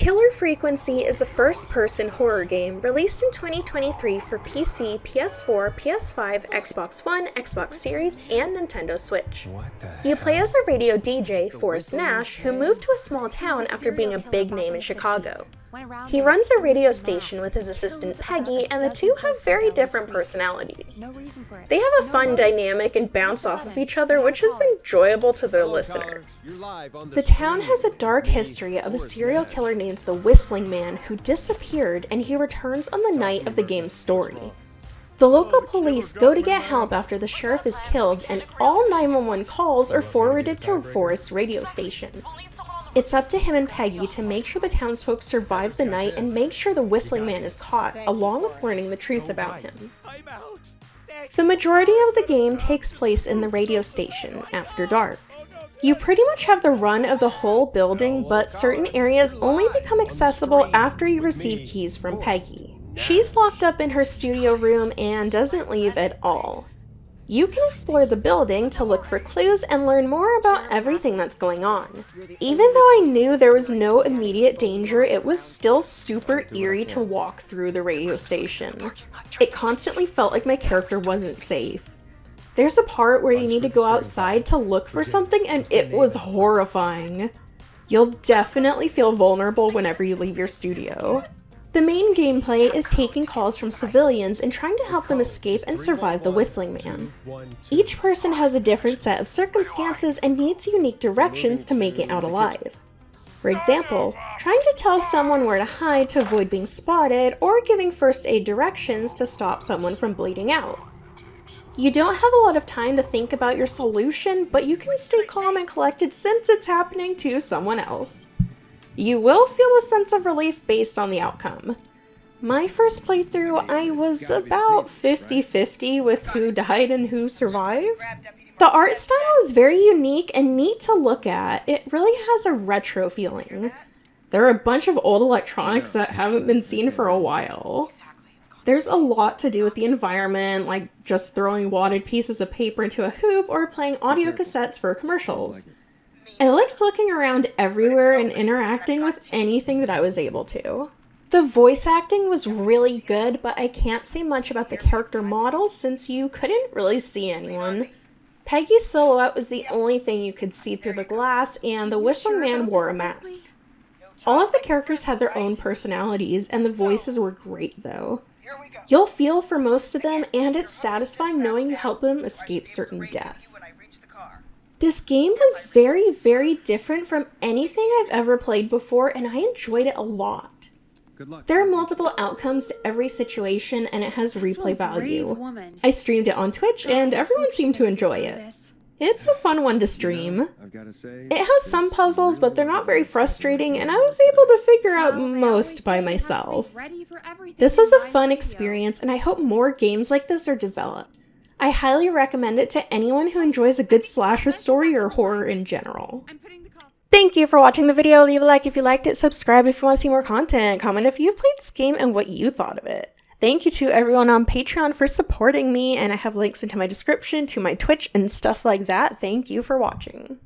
Killer Frequency is a first-person horror game released in 2023 for PC, PS4, PS5, Xbox One, Xbox Series, and Nintendo Switch. You play as a radio DJ, Forrest Nash, who moved to a small town after being a big name in Chicago. He runs a radio station with his assistant Peggy, and the two have very different personalities. They have a fun dynamic and bounce off of each other, which is enjoyable to their listeners. The town has a dark history of a serial killer named the Whistling Man who disappeared, and he returns on the night of the game's story. The local police go to get help after the sheriff is killed, and all 911 calls are forwarded to Forrest's radio station. It's up to him and Peggy to make sure the townsfolk survive the night and make sure the Whistling Man is caught, along with learning the truth about him. The majority of the game takes place in the radio station, after dark. You pretty much have the run of the whole building, but certain areas only become accessible after you receive keys from Peggy. She's locked up in her studio room and doesn't leave at all. You can explore the building to look for clues and learn more about everything that's going on. Even though I knew there was no immediate danger, it was still super eerie to walk through the radio station. It constantly felt like my character wasn't safe. There's a part where you need to go outside to look for something, and it was horrifying. You'll definitely feel vulnerable whenever you leave your studio. The main gameplay is taking calls from civilians and trying to help them escape and survive the Whistling Man. Each person has a different set of circumstances and needs unique directions to make it out alive. For example, trying to tell someone where to hide to avoid being spotted, or giving first aid directions to stop someone from bleeding out. You don't have a lot of time to think about your solution, but you can stay calm and collected since it's happening to someone else. You will feel a sense of relief based on the outcome. My first playthrough, I was about 50-50 with who died and who survived. The art style is very unique and neat to look at. It really has a retro feeling. There are a bunch of old electronics that haven't been seen for a while. There's a lot to do with the environment, like just throwing wadded pieces of paper into a hoop or playing audio cassettes for commercials. I liked looking around everywhere and interacting with anything that I was able to. The voice acting was really good, but I can't say much about the character models since you couldn't really see anyone. Peggy's silhouette was the only thing you could see through the glass, and the Whistling Man wore a mask. All of the characters had their own personalities, and the voices were great though. You'll feel for most of them, and it's satisfying knowing you help them escape certain death. This game was very, very different from anything I've ever played before, and I enjoyed it a lot. There are multiple outcomes to every situation, and it has replay value. I streamed it on Twitch, and everyone seemed to enjoy it. It's a fun one to stream. It has some puzzles, but they're not very frustrating, and I was able to figure out most by myself. This was a fun experience, and I hope more games like this are developed. I highly recommend it to anyone who enjoys a good slasher story or horror in general. Thank you for watching the video. Leave a like if you liked it, subscribe if you want to see more content, comment if you've played this game and what you thought of it. Thank you to everyone on Patreon for supporting me, and I have links into my description to my Twitch and stuff like that. Thank you for watching.